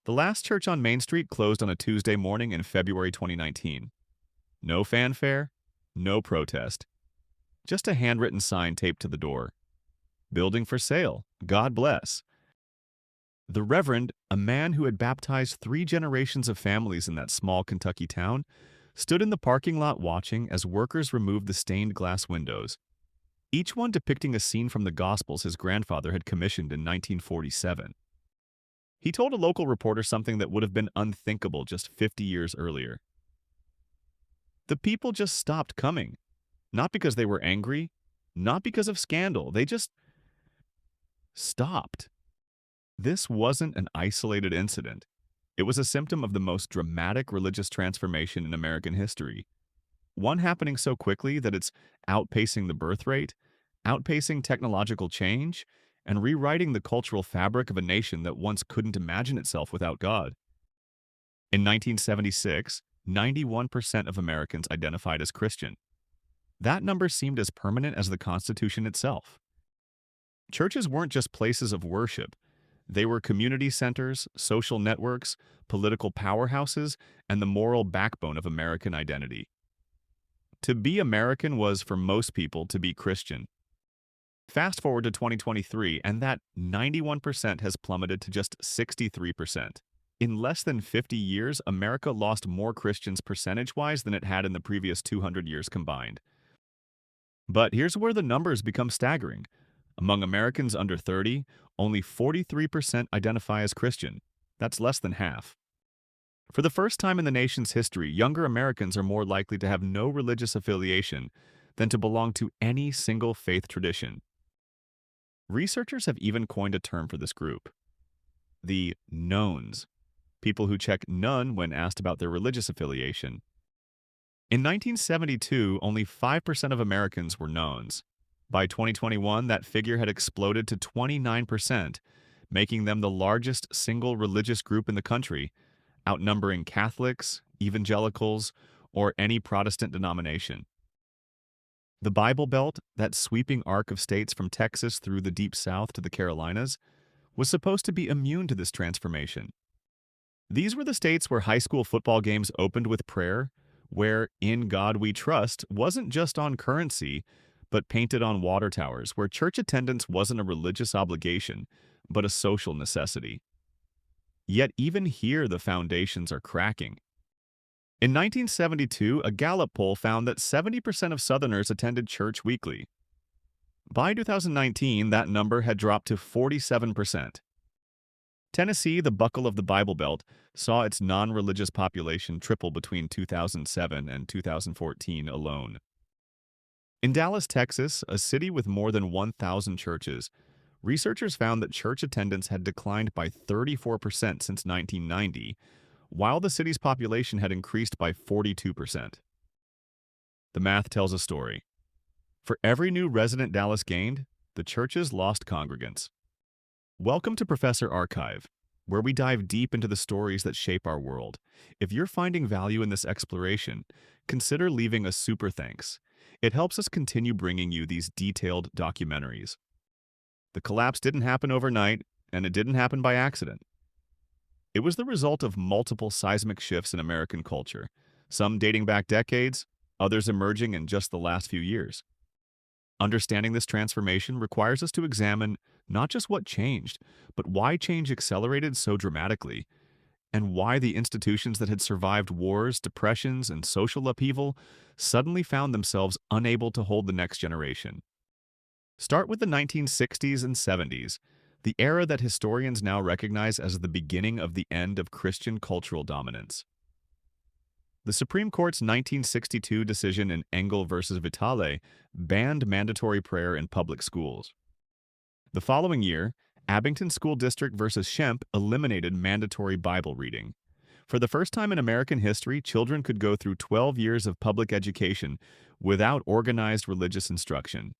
The last church on Main Street closed on a Tuesday morning in February 2019. No fanfare, no protest, just a handwritten sign taped to the door. Building for sale. God bless. The Reverend, a man who had baptized 3 generations of families in that small Kentucky town, stood in the parking lot watching as workers removed the stained glass windows, each one depicting a scene from the Gospels his grandfather had commissioned in 1947. He told a local reporter something that would have been unthinkable just 50 years earlier. The people just stopped coming, not because they were angry, not because of scandal, they just stopped. This wasn't an isolated incident. It was a symptom of the most dramatic religious transformation in American history. One happening so quickly that it's outpacing the birth rate, outpacing technological change, and rewriting the cultural fabric of a nation that once couldn't imagine itself without God. In 1976, 91% of Americans identified as Christian. That number seemed as permanent as the Constitution itself. Churches weren't just places of worship. They were community centers, social networks, political powerhouses, and the moral backbone of American identity. To be American was, for most people, to be Christian. Fast forward to 2023, and that 91% has plummeted to just 63%. In less than 50 years, America lost more Christians percentage-wise than it had in the previous 200 years combined. But here's where the numbers become staggering. Among Americans under 30, only 43% identify as Christian. That's less than half. For the first time in the nation's history, younger Americans are more likely to have no religious affiliation than to belong to any single faith tradition. Researchers have even coined a term for this group: the nones, people who check none when asked about their religious affiliation. In 1972, only 5% of Americans were nones. By 2021, that figure had exploded to 29%, making them the largest single religious group in the country, outnumbering Catholics, evangelicals, or any Protestant denomination. The Bible Belt, that sweeping arc of states from Texas through the Deep South to the Carolinas, was supposed to be immune to this transformation. These were the states where high school football games opened with prayer, where "In God We Trust" wasn't just on currency, but painted on water towers, where church attendance wasn't a religious obligation, but a social necessity. Yet even here the foundations are cracking. In 1972, a Gallup poll found that 70% of Southerners attended church weekly. By 2019, that number had dropped to 47%. Tennessee, the buckle of the Bible Belt, saw its non-religious population triple between 2007 and 2014 alone. In Dallas, Texas, a city with more than 1,000 churches, researchers found that church attendance had declined by 34% since 1990, while the city's population had increased by 42%. The math tells a story. For every new resident Dallas gained, the churches lost congregants. Welcome to Professor Archive, where we dive deep into the stories that shape our world. If you're finding value in this exploration, consider leaving a super thanks. It helps us continue bringing you these detailed documentaries. The collapse didn't happen overnight, and it didn't happen by accident. It was the result of multiple seismic shifts in American culture, some dating back decades, others emerging in just the last few years. Understanding this transformation requires us to examine not just what changed, but why change accelerated so dramatically, and why the institutions that had survived wars, depressions, and social upheaval suddenly found themselves unable to hold the next generation. Start with the 1960s and 70s, the era that historians now recognize as the beginning of the end of Christian cultural dominance. The Supreme Court's 1962 decision in Engel versus Vitale banned mandatory prayer in public schools. The following year, Abington School District versus Shemp eliminated mandatory Bible reading. For the first time in American history, children could go through 12 years of public education without organized religious instruction.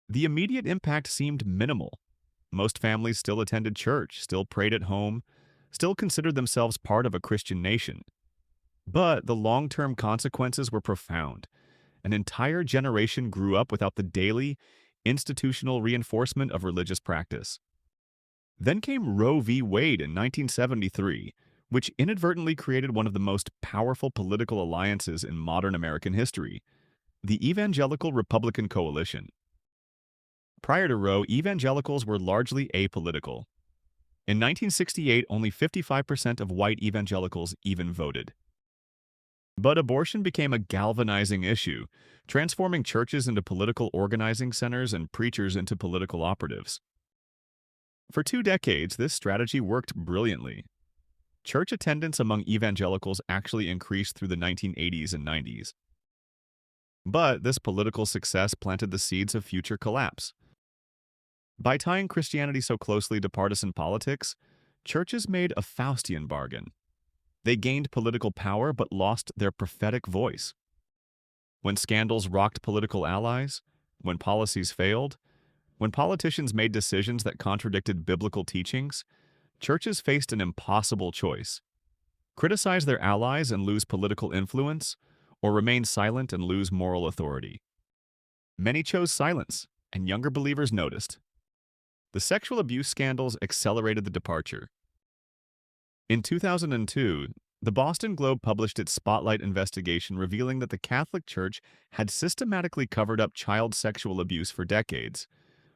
The immediate impact seemed minimal. Most families still attended church, still prayed at home, still considered themselves part of a Christian nation. But the long-term consequences were profound. An entire generation grew up without the daily, institutional reinforcement of religious practice. Then came Roe v. Wade in 1973, which inadvertently created one of the most powerful political alliances in modern American history, the Evangelical Republican Coalition. Prior to Roe, evangelicals were largely apolitical. In 1968, only 55% of white evangelicals even voted. But abortion became a galvanizing issue, transforming churches into political organizing centers and preachers into political operatives. For 2 decades, this strategy worked brilliantly. Church attendance among evangelicals actually increased through the 1980s and 90s. But this political success planted the seeds of future collapse. By tying Christianity so closely to partisan politics, churches made a Faustian bargain. They gained political power but lost their prophetic voice. When scandals rocked political allies, when policies failed, when politicians made decisions that contradicted biblical teachings, churches faced an impossible choice: criticize their allies and lose political influence, or remain silent and lose moral authority. Many chose silence, and younger believers noticed. The sexual abuse scandals accelerated the departure. In 2002, the Boston Globe published its Spotlight investigation revealing that the Catholic Church had systematically covered up child sexual abuse for decades,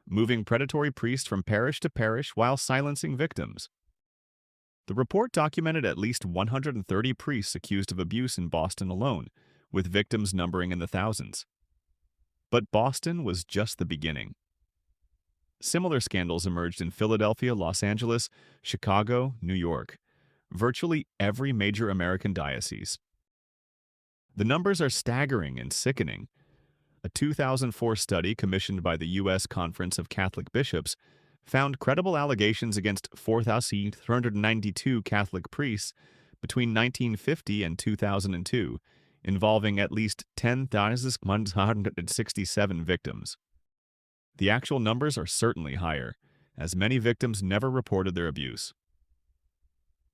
moving predatory priests from parish to parish while silencing victims. The report documented at least 130 priests accused of abuse in Boston alone, with victims numbering in the thousands. But Boston was just the beginning. Similar scandals emerged in Philadelphia, Los Angeles, Chicago, New York, virtually every major American diocese. The numbers are staggering and sickening. A 2004 study commissioned by the U.S. Conference of Catholic Bishops found credible allegations against 4,392 Catholic priests between 1950 and 2002, involving at least 10,167 victims. The actual numbers are certainly higher, as many victims never reported their abuse.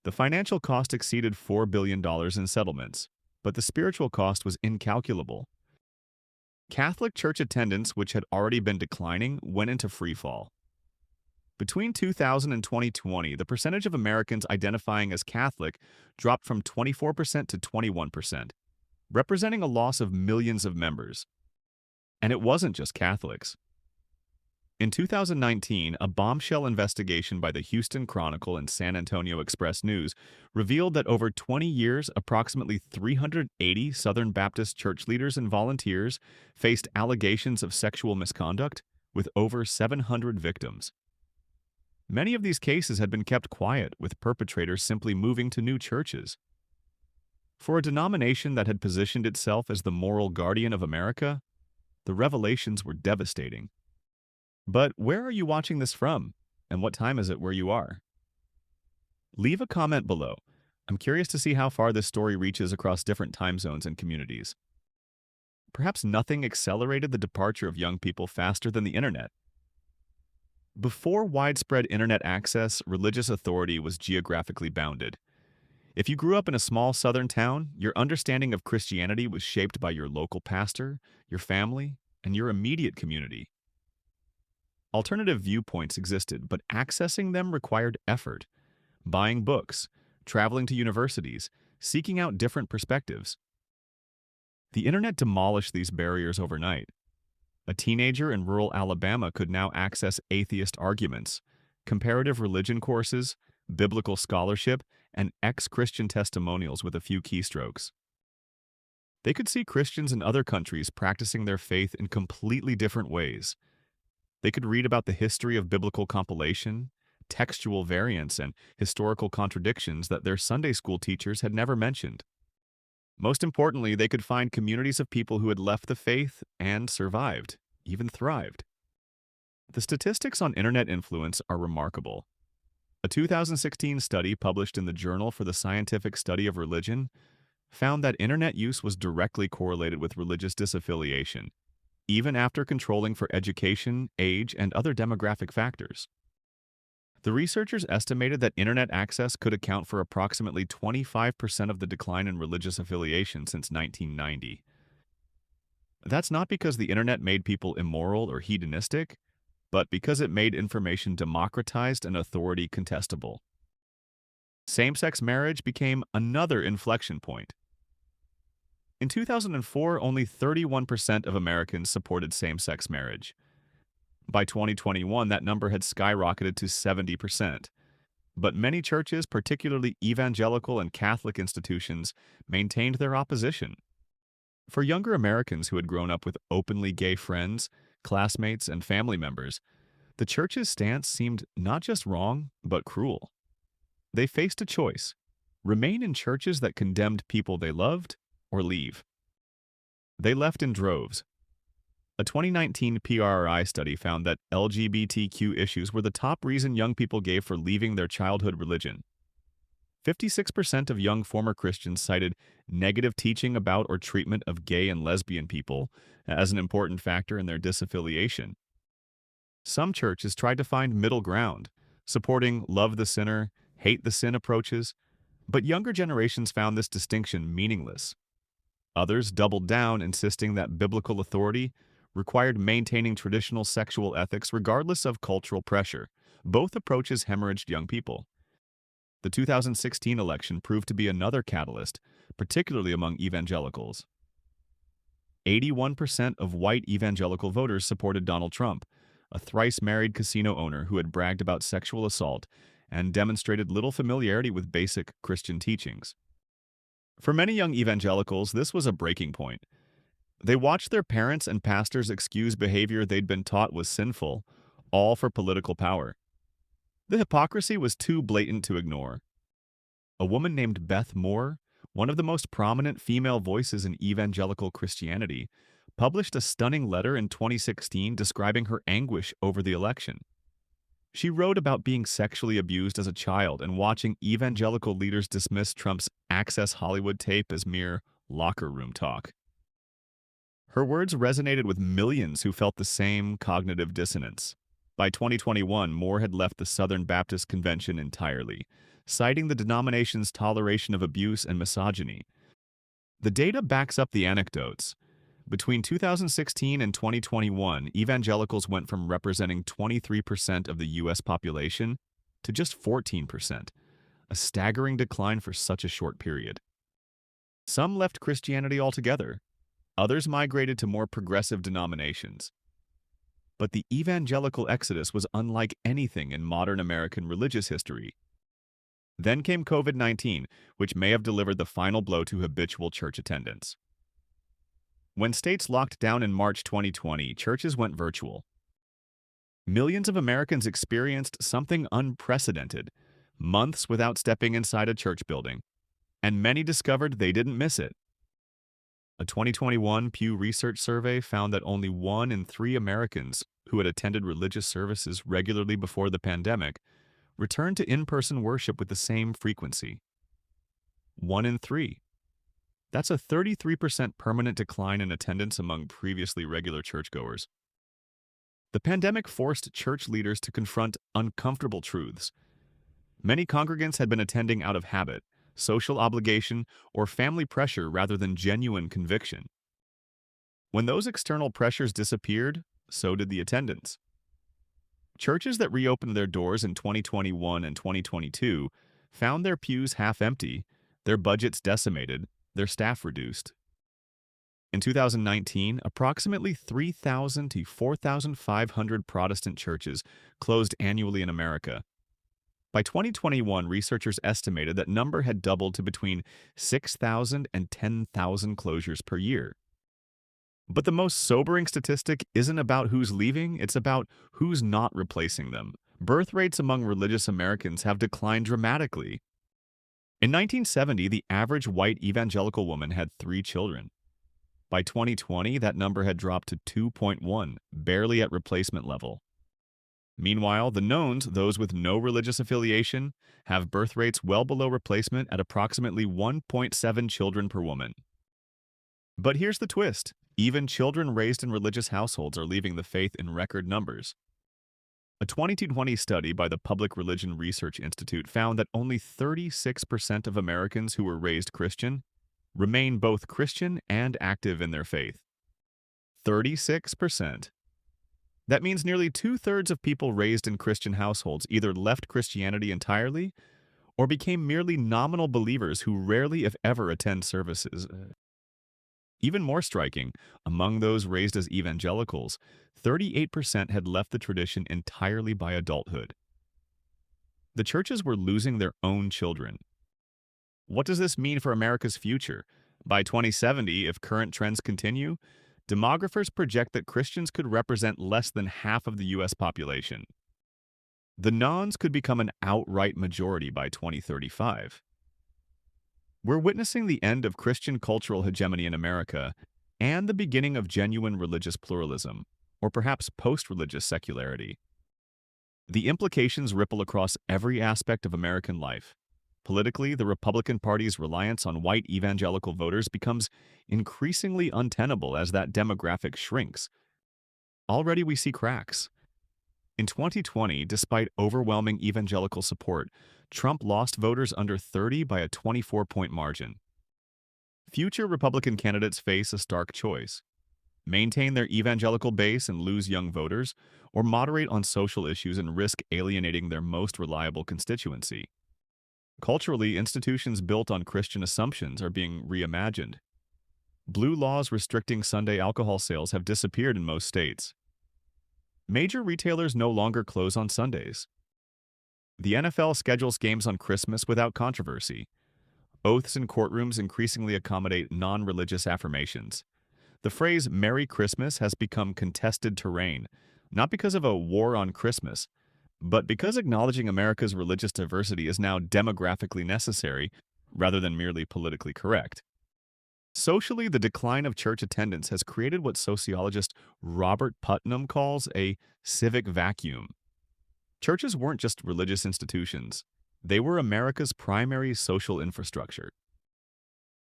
The financial cost exceeded $4 billion in settlements, but the spiritual cost was incalculable. Catholic Church attendance, which had already been declining, went into freefall. Between 2000 and 2020, the percentage of Americans identifying as Catholic dropped from 24% to 21%, representing a loss of millions of members. And it wasn't just Catholics. In 2019, a bombshell investigation by the Houston Chronicle and San Antonio Express News revealed that over 20 years, approximately 380 Southern Baptist church leaders and volunteers faced allegations of sexual misconduct, with over 700 victims. Many of these cases had been kept quiet, with perpetrators simply moving to new churches. For a denomination that had positioned itself as the moral guardian of America, the revelations were devastating. But where are you watching this from, and what time is it where you are? Leave a comment below. I'm curious to see how far this story reaches across different time zones and communities. Perhaps nothing accelerated the departure of young people faster than the internet. Before widespread internet access, religious authority was geographically bounded. If you grew up in a small southern town, your understanding of Christianity was shaped by your local pastor, your family, and your immediate community. Alternative viewpoints existed, but accessing them required effort. Buying books, traveling to universities, seeking out different perspectives. The internet demolished these barriers overnight. A teenager in rural Alabama could now access atheist arguments, comparative religion courses, biblical scholarship, and ex-Christian testimonials with a few keystrokes. They could see Christians in other countries practicing their faith in completely different ways. They could read about the history of biblical compilation, textual variants, and historical contradictions that their Sunday school teachers had never mentioned. Most importantly, they could find communities of people who had left the faith and survived, even thrived. The statistics on internet influence are remarkable. A 2016 study published in the Journal for the Scientific Study of Religion found that internet use was directly correlated with religious disaffiliation, even after controlling for education, age, and other demographic factors. The researchers estimated that internet access could account for approximately 25% of the decline in religious affiliation since 1990. That's not because the internet made people immoral or hedonistic. but because it made information democratized and authority contestable. Same-sex marriage became another inflection point. In 2004, only 31% of Americans supported same-sex marriage. By 2021, that number had skyrocketed to 70%. But many churches, particularly evangelical and Catholic institutions, maintained their opposition. For younger Americans who had grown up with openly gay friends, classmates, and family members, the church's stance seemed not just wrong, but cruel. They faced a choice: remain in churches that condemned people they loved, or leave. They left in droves. A 2019 PRI study found that LGBTQ issues were the top reason young people gave for leaving their childhood religion. 56% of young former Christians cited negative teaching about or treatment of gay and lesbian people as an important factor in their disaffiliation. Some churches tried to find middle ground, supporting love the sinner, hate the sin approaches, but younger generations found this distinction meaningless. Others doubled down, insisting that biblical authority required maintaining traditional sexual ethics regardless of cultural pressure. Both approaches hemorrhaged young people. The 2016 election proved to be another catalyst, particularly among evangelicals. 81% of white evangelical voters supported Donald Trump, a thrice-married casino owner who had bragged about sexual assault and demonstrated little familiarity with basic Christian teachings. For many young evangelicals, this was a breaking point. They watched their parents and pastors excuse behavior they'd been taught was sinful, all for political power. The hypocrisy was too blatant to ignore. A woman named Beth Moore, one of the most prominent female voices in evangelical Christianity, published a stunning letter in 2016 describing her anguish over the election. She wrote about being sexually abused as a child and watching evangelical leaders dismiss Trump's Access Hollywood tape as mere locker room talk. Her words resonated with millions who felt the same cognitive dissonance. By 2021, Moore had left the Southern Baptist Convention entirely, citing the denomination's toleration of abuse and misogyny. The data backs up the anecdotes. Between 2016 and 2021, evangelicals went from representing 23% of the U.S. population to just 14%, a staggering decline for such a short period. Some left Christianity altogether. Others migrated to more progressive denominations. But the evangelical exodus was unlike anything in modern American religious history. Then came COVID-19, which may have delivered the final blow to habitual church attendance. When states locked down in March 2020, churches went virtual. Millions of Americans experienced something unprecedented, months without stepping inside a church building, and many discovered they didn't miss it. A 2021 Pew Research survey found that only 1 in 3 Americans who had attended religious services regularly before the pandemic returned to in-person worship with the same frequency. 1 in 3. That's a 33% permanent decline in attendance among previously regular churchgoers. The pandemic forced church leaders to confront uncomfortable truths. Many congregants had been attending out of habit, social obligation, or family pressure rather than genuine conviction. When those external pressures disappeared, so did the attendance. Churches that reopened their doors in 2021 and 2022 found their pews half empty, their budgets decimated, their staff reduced. In 2019, approximately 3,000 to 4,500 Protestant churches closed annually in America. By 2021, researchers estimated that number had doubled to between 6,000 and 10,000 closures per year. But the most sobering statistic isn't about who's leaving, it's about who's not replacing them. Birth rates among religious Americans have declined dramatically. In 1970, the average white evangelical woman had 3 children. By 2020, that number had dropped to 2.1, barely at replacement level. Meanwhile, the knowns, those with no religious affiliation, have birth rates well below replacement at approximately 1.7 children per woman. But here's the twist. Even children raised in religious households are leaving the faith in record numbers. A 2020 study by the Public Religion Research Institute found that only 36% of Americans who were raised Christian remain both Christian and active in their faith. 36%. That means nearly two-thirds of people raised in Christian households either left Christianity entirely or became merely nominal believers who rarely, if ever, attend services. Even more striking, among those raised as evangelicals, 38% had left the tradition entirely by adulthood. The churches were losing their own children. What does this mean for America's future? By 2070, if current trends continue, demographers project that Christians could represent less than half of the U.S. population. The nones could become an outright majority by 2035. We're witnessing the end of Christian cultural hegemony in America and the beginning of genuine religious pluralism, or perhaps post-religious secularity. The implications ripple across every aspect of American life. Politically, the Republican Party's reliance on white evangelical voters becomes increasingly untenable as that demographic shrinks. Already we see cracks. In 2020, despite overwhelming evangelical support, Trump lost voters under 30 by a 24-point margin. Future Republican candidates face a stark choice: maintain their evangelical base and lose young voters, or moderate on social issues and risk alienating their most reliable constituency. Culturally, institutions built on Christian assumptions are being reimagined. Blue laws restricting Sunday alcohol sales have disappeared in most states. Major retailers no longer close on Sundays. The NFL schedules games on Christmas without controversy. Oaths in courtrooms increasingly accommodate non-religious affirmations. The phrase "Merry Christmas" has become contested terrain, not because of a war on Christmas, but because acknowledging America's religious diversity is now demographically necessary rather than merely politically correct. Socially, the decline of church attendance has created what sociologist Robert Putnam calls a civic vacuum. Churches weren't just religious institutions. They were America's primary social infrastructure.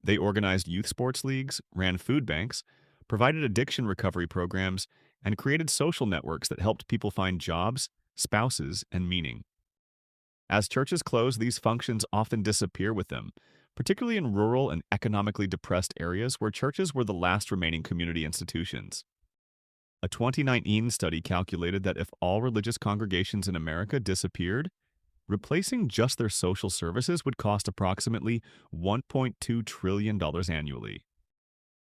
They organized youth sports leagues, ran food banks, provided addiction recovery programs, and created social networks that helped people find jobs, spouses, and meaning. As churches close, these functions often disappear with them, particularly in rural and economically depressed areas where churches were the last remaining community institutions. A 2019 study calculated that if all religious congregations in America disappeared, replacing just their social services would cost approximately $1.2 trillion annually.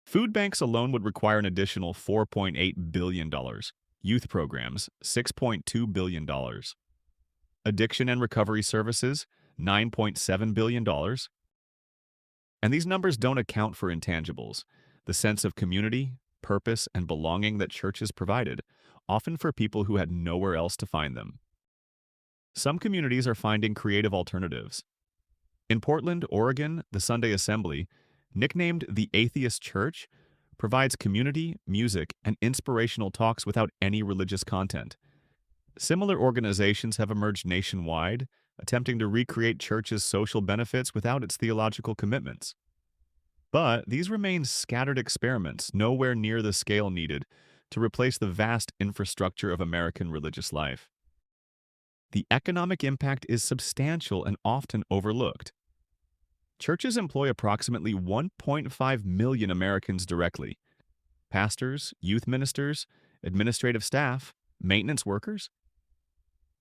Food banks alone would require an additional $4.8 billion. Youth programs, $6.2 billion. Addiction and recovery services, $9.7 billion. And these numbers don't account for intangibles, the sense of community, purpose, and belonging that churches provided, often for people who had nowhere else to find them. Some communities are finding creative alternatives. In Portland, Oregon, the Sunday Assembly, nicknamed the Atheist Church, provides community, music, and inspirational talks without any religious content. Similar organizations have emerged nationwide, attempting to recreate church's social benefits without its theological commitments. But these remain scattered experiments, nowhere near the scale needed to replace the vast infrastructure of American religious life. The economic impact is substantial and often overlooked. Churches employ approximately 1.5 million Americans directly: pastors, youth ministers, administrative staff, maintenance workers.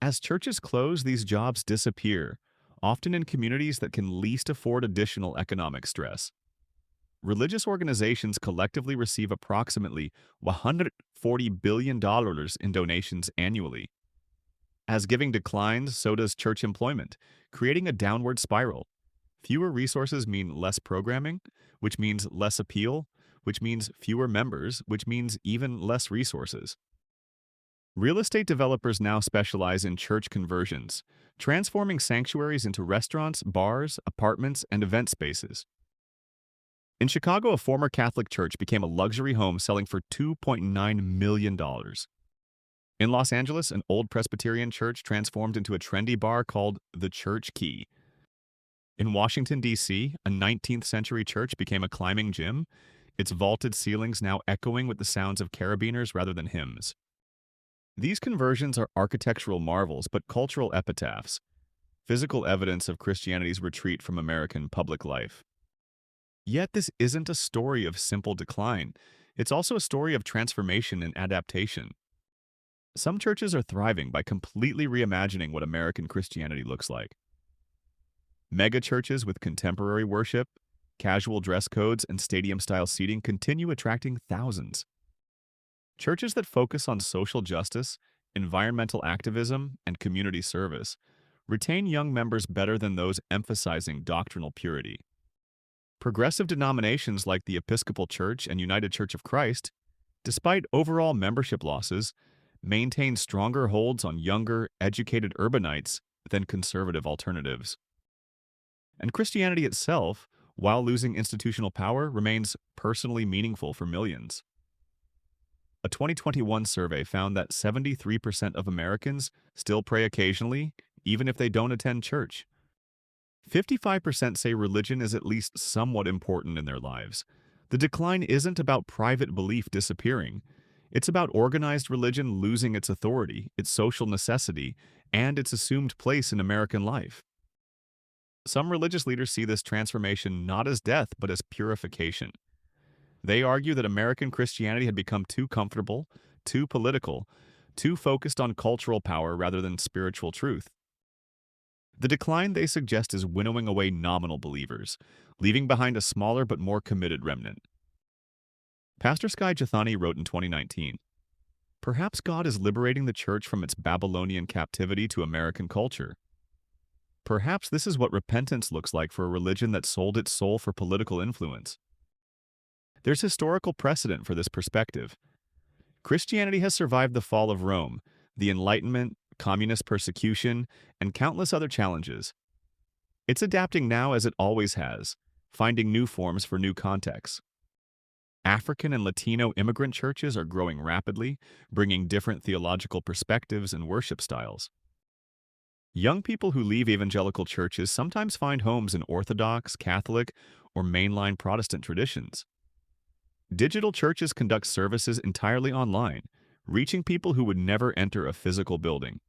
As churches close, these jobs disappear, often in communities that can least afford additional economic stress. Religious organizations collectively receive approximately $140 billion in donations annually. As giving declines, so does church employment, creating a downward spiral. Fewer resources mean less programming, which means less appeal, which means fewer members, which means even less resources. Real estate developers now specialize in church conversions, transforming sanctuaries into restaurants, bars, apartments, and event spaces. In Chicago, a former Catholic church became a luxury home selling for $2.9 million. In Los Angeles, an old Presbyterian church transformed into a trendy bar called the Church Key. In Washington, D.C., a 19th century church became a climbing gym, its vaulted ceilings now echoing with the sounds of carabiners rather than hymns. These conversions are architectural marvels, but cultural epitaphs, physical evidence of Christianity's retreat from American public life. Yet this isn't a story of simple decline. It's also a story of transformation and adaptation. Some churches are thriving by completely reimagining what American Christianity looks like. Mega churches with contemporary worship, casual dress codes, and stadium-style seating continue attracting thousands. Churches that focus on social justice, environmental activism, and community service retain young members better than those emphasizing doctrinal purity. Progressive denominations like the Episcopal Church and United Church of Christ, despite overall membership losses, maintain stronger holds on younger, educated urbanites than conservative alternatives. And Christianity itself, while losing institutional power, remains personally meaningful for millions. A 2021 survey found that 73% of Americans still pray occasionally, even if they don't attend church. 55% say religion is at least somewhat important in their lives. The decline isn't about private belief disappearing. It's about organized religion losing its authority, its social necessity, and its assumed place in American life. Some religious leaders see this transformation not as death, but as purification. They argue that American Christianity had become too comfortable, too political, too focused on cultural power rather than spiritual truth. The decline, they suggest, is winnowing away nominal believers, leaving behind a smaller but more committed remnant. Pastor Sky Jethani wrote in 2019, "Perhaps God is liberating the church from its Babylonian captivity to American culture. Perhaps this is what repentance looks like for a religion that sold its soul for political influence." There's historical precedent for this perspective. Christianity has survived the fall of Rome, the Enlightenment, communist persecution, and countless other challenges. It's adapting now as it always has, finding new forms for new contexts. African and Latino immigrant churches are growing rapidly, bringing different theological perspectives and worship styles. Young people who leave evangelical churches sometimes find homes in Orthodox, Catholic, or mainline Protestant traditions. Digital churches conduct services entirely online, reaching people who would never enter a physical building.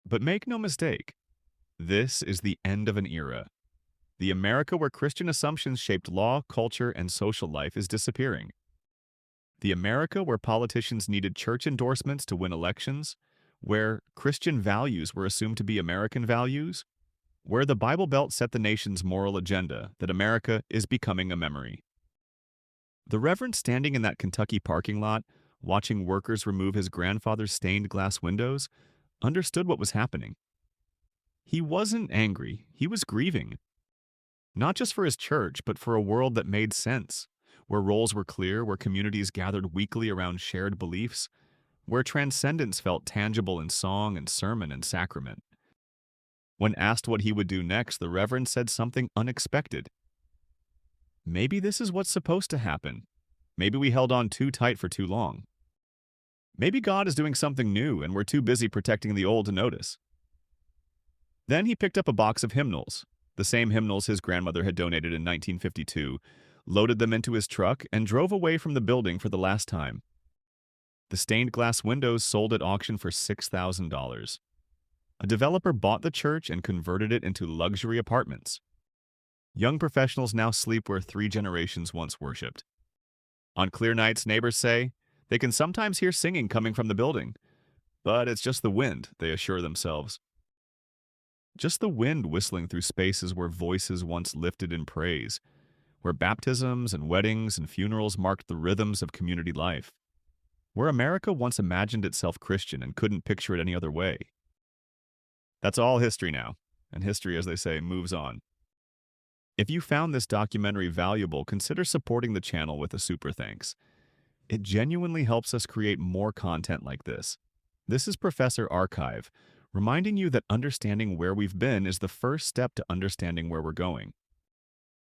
But make no mistake, this is the end of an era. The America where Christian assumptions shaped law, culture, and social life is disappearing. The America where politicians needed church endorsements to win elections, where Christian values were assumed to be American values, where the Bible Belt set the nation's moral agenda, that America is becoming a memory. The Reverend standing in that Kentucky parking lot, watching workers remove his grandfather's stained glass windows, understood what was happening. He wasn't angry, he was grieving. Not just for his church, but for a world that made sense, where roles were clear, where communities gathered weekly around shared beliefs, where transcendence felt tangible in song and sermon and sacrament. When asked what he would do next, the Reverend said something unexpected. Maybe this is what's supposed to happen. Maybe we held on too tight for too long. Maybe God is doing something new and we're too busy protecting the old to notice. Then he picked up a box of hymnals, the same hymnals his grandmother had donated in 1952, loaded them into his truck, and drove away from the building for the last time. The stained glass windows sold at auction for $6,000. A developer bought the church and converted it into luxury apartments. Young professionals now sleep where 3 generations once worshipped. On clear nights, neighbors say, they can sometimes hear singing coming from the building, but it's just the wind, they assure themselves. Just the wind whistling through spaces where voices once lifted in praise, where baptisms and weddings and funerals marked the rhythms of community life, where America once imagined itself Christian and couldn't picture it any other way. That's all history now, and history, as they say, moves on. If you found this documentary valuable, consider supporting the channel with a super thanks. It genuinely helps us create more content like this. This is Professor Archive, reminding you that understanding where we've been is the first step to understanding where we're going.